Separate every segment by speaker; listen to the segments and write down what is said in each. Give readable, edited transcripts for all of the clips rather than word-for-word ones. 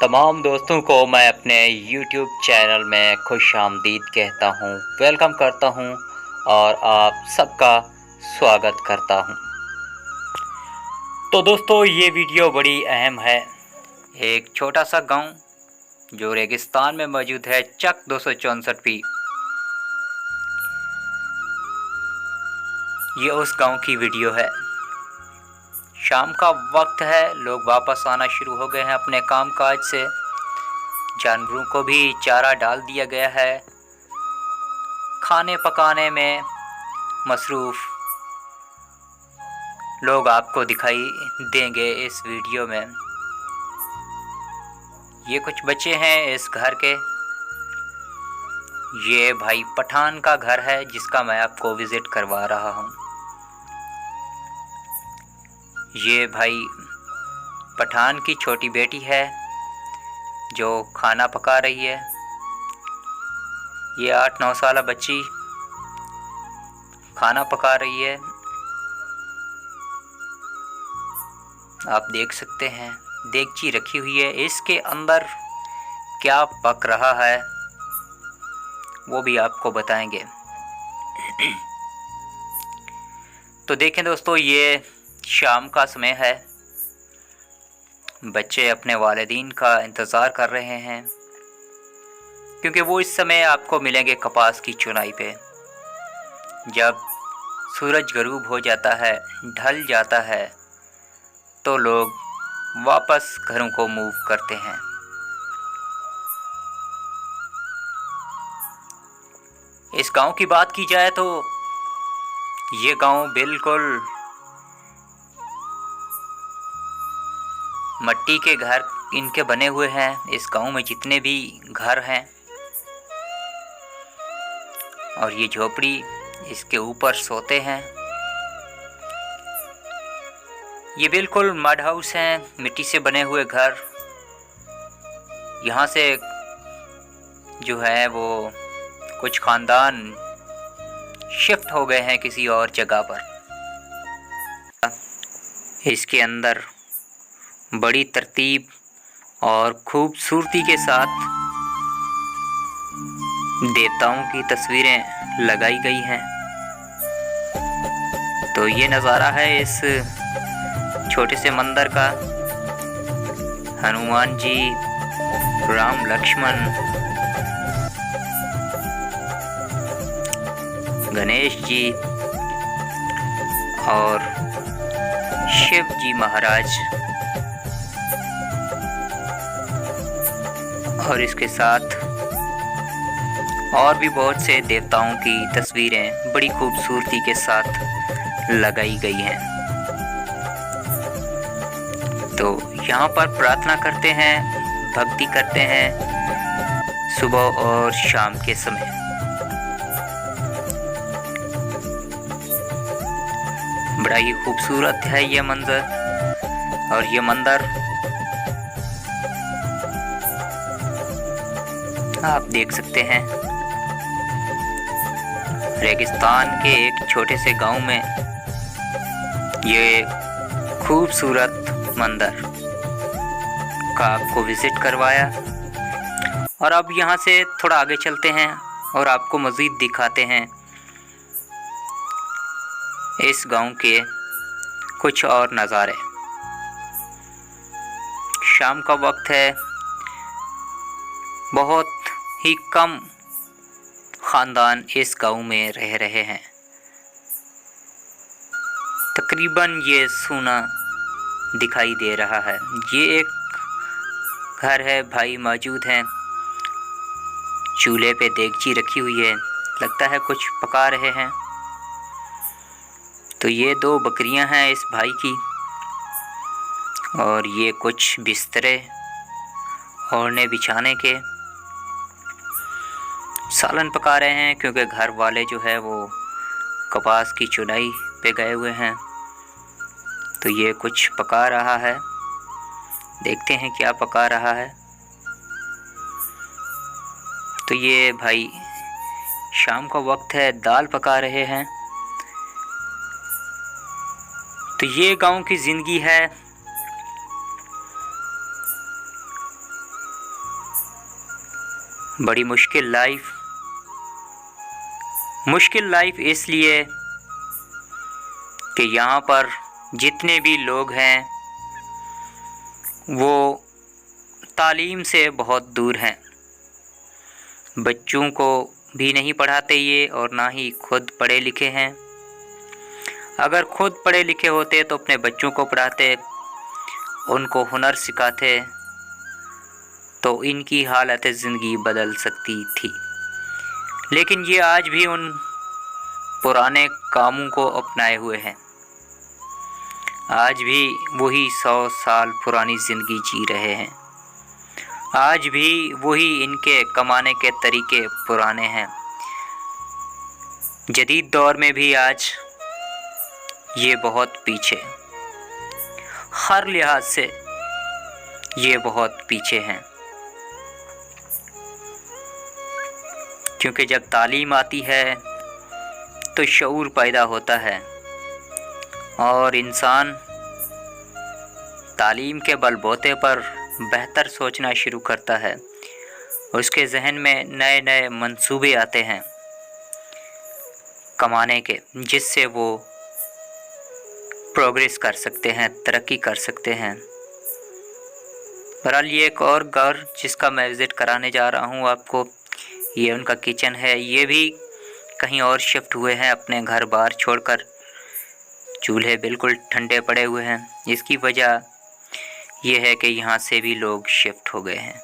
Speaker 1: तमाम दोस्तों को मैं अपने YouTube चैनल में खुशामदीद कहता हूँ, वेलकम करता हूँ और आप सबका स्वागत करता हूँ। तो दोस्तों ये वीडियो बड़ी अहम है। एक छोटा सा गांव जो रेगिस्तान में मौजूद है, चक 264 ये उस गांव की वीडियो है। शाम का वक्त है, लोग वापस आना शुरू हो गए हैं अपने कामकाज से। जानवरों को भी चारा डाल दिया गया है। खाने पकाने में मसरूफ़ लोग आपको दिखाई देंगे इस वीडियो में। ये कुछ बच्चे हैं इस घर के। ये भाई पठान का घर है जिसका मैं आपको विज़िट करवा रहा हूँ। ये भाई पठान की छोटी बेटी है जो खाना पका रही है। ये 8-9 साल बच्ची खाना पका रही है। आप देख सकते हैं देगची रखी हुई है, इसके अंदर क्या पक रहा है वो भी आपको बताएंगे। तो देखें दोस्तों, ये शाम का समय है। बच्चे अपने वालिदीन का इंतज़ार कर रहे हैं क्योंकि वो इस समय आपको मिलेंगे कपास की चुनाई पे। जब सूरज गरूब हो जाता है, ढल जाता है, तो लोग वापस घरों को मूव करते हैं। इस गांव की बात की जाए तो ये गांव बिल्कुल मिट्टी के घर इनके बने हुए हैं। इस गांव में जितने भी घर हैं और ये झोपड़ी इसके ऊपर सोते हैं। ये बिल्कुल मड हाउस हैं, मिट्टी से बने हुए घर। यहाँ से जो है वो कुछ ख़ानदान शिफ्ट हो गए हैं किसी और जगह पर। इसके अंदर बड़ी तरतीब और खूबसूरती के साथ देवताओं की तस्वीरें लगाई गई हैं। तो ये नज़ारा है इस छोटे से मंदिर का। हनुमान जी, राम लक्ष्मण, गणेश जी और शिव जी महाराज, और इसके साथ और भी बहुत से देवताओं की तस्वीरें बड़ी खूबसूरती के साथ लगाई गई हैं। तो यहाँ पर प्रार्थना करते हैं, भक्ति करते हैं सुबह और शाम के समय। बड़ा ही खूबसूरत है ये मंजर। और ये मंदिर आप देख सकते हैं रेगिस्तान के एक छोटे से गांव में ये खूबसूरत मंदिर का आपको विज़िट करवाया। और अब यहाँ से थोड़ा आगे चलते हैं और आपको मज़ीद दिखाते हैं इस गांव के कुछ और नज़ारे। शाम का वक्त है, बहुत ही कम ख़ानदान इस गांव में रह रहे हैं। तकरीबन ये सूना दिखाई दे रहा है। ये एक घर है, भाई मौजूद हैं, चूल्हे पे देगची रखी हुई है, लगता है कुछ पका रहे हैं। तो ये 2 बकरियां हैं इस भाई की, और ये कुछ बिस्तरे ओढ़ने बिछाने के। सालन पका रहे हैं क्योंकि घर वाले जो है वो कपास की चुनाई पे गए हुए हैं। तो ये कुछ पका रहा है, देखते हैं क्या पका रहा है। तो ये भाई शाम का वक्त है, दाल पका रहे हैं। तो ये गांव की ज़िंदगी है। बड़ी मुश्किल लाइफ इसलिए कि यहाँ पर जितने भी लोग हैं वो तालीम से बहुत दूर हैं। बच्चों को भी नहीं पढ़ाते ये, और ना ही खुद पढ़े लिखे हैं। अगर खुद पढ़े लिखे होते तो अपने बच्चों को पढ़ाते, उनको हुनर सिखाते, तो इनकी हालत ज़िंदगी बदल सकती थी। लेकिन ये आज भी उन पुराने कामों को अपनाए हुए हैं। आज भी वही 100 साल पुरानी ज़िंदगी जी रहे हैं। आज भी वही इनके कमाने के तरीके पुराने हैं। जदीद दौर में भी आज ये बहुत पीछे, हर लिहाज से ये बहुत पीछे हैं। क्योंकि जब तालीम आती है तो शऊर पैदा होता है और इंसान तालीम के बलबूते पर बेहतर सोचना शुरू करता है। उसके जहन में नए नए मंसूबे आते हैं कमाने के, जिससे वो प्रोग्रेस कर सकते हैं, तरक्की कर सकते हैं। बहरहाल ये एक और घर जिसका मैं विज़िट कराने जा रहा हूँ आपको, ये उनका किचन है। ये भी कहीं और शिफ्ट हुए हैं, अपने घर बार छोड़कर। चूल्हे बिल्कुल ठंडे पड़े हुए हैं। इसकी वजह यह है कि यहाँ से भी लोग शिफ्ट हो गए हैं।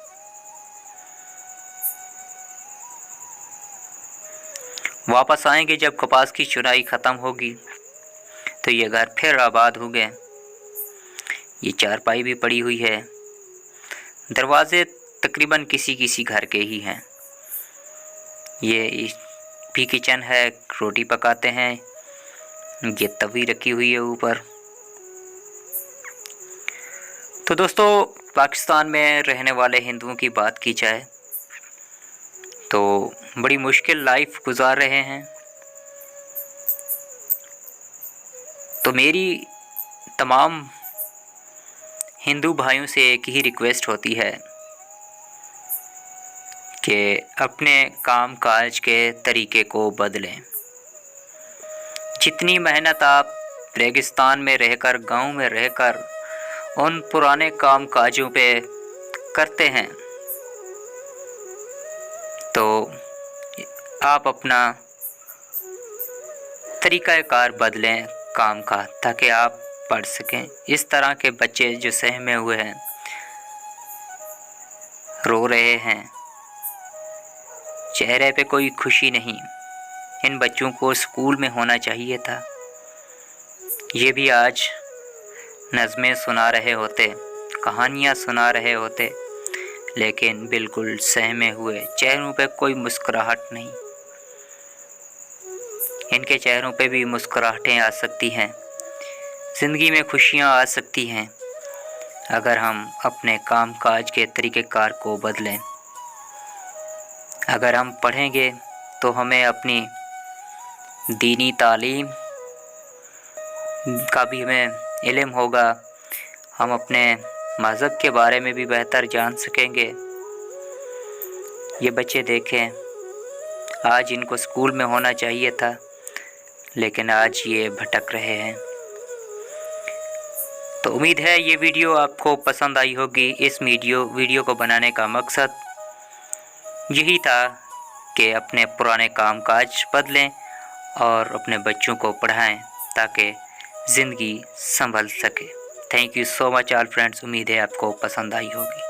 Speaker 1: वापस आएंगे जब कपास की चुनाई ख़त्म होगी तो ये घर फिर आबाद हो गए। ये चारपाई भी पड़ी हुई है। दरवाजे तकरीबन किसी किसी घर के ही हैं। ये भी किचन है, रोटी पकाते हैं। ये तवी रखी हुई है ऊपर। तो दोस्तों, पाकिस्तान में रहने वाले हिंदुओं की बात की जाए तो बड़ी मुश्किल लाइफ गुजार रहे हैं। तो मेरी तमाम हिंदू भाइयों से एक ही रिक्वेस्ट होती है कि अपने काम काज के तरीके को बदलें। जितनी मेहनत आप रेगिस्तान में रहकर, गांव में रहकर उन पुराने काम काजों पे करते हैं, तो आप अपना तरीक़ाकार बदलें काम का, ताकि आप पढ़ सकें। इस तरह के बच्चे जो सहमे हुए हैं, रो रहे हैं, चेहरे पे कोई खुशी नहीं, इन बच्चों को स्कूल में होना चाहिए था। ये भी आज नज़में सुना रहे होते, कहानियाँ सुना रहे होते, लेकिन बिल्कुल सहमे हुए, चेहरों पे कोई मुस्कुराहट नहीं। इनके चेहरों पे भी मुस्कुराहटें आ सकती हैं, ज़िंदगी में खुशियाँ आ सकती हैं, अगर हम अपने काम काज के तरीक़ेकार को बदलें। अगर हम पढ़ेंगे तो हमें अपनी दीनी तालीम का भी हमें इल्म होगा, हम अपने मज़हब के बारे में भी बेहतर जान सकेंगे। ये बच्चे देखें, आज इनको स्कूल में होना चाहिए था, लेकिन आज ये भटक रहे हैं। तो उम्मीद है ये वीडियो आपको पसंद आई होगी। इस वीडियो को बनाने का मकसद यही था कि अपने पुराने कामकाज बदलें और अपने बच्चों को पढ़ाएं, ताकि ज़िंदगी संभल सके। Thank you so much all friends. उम्मीद है आपको पसंद आई होगी।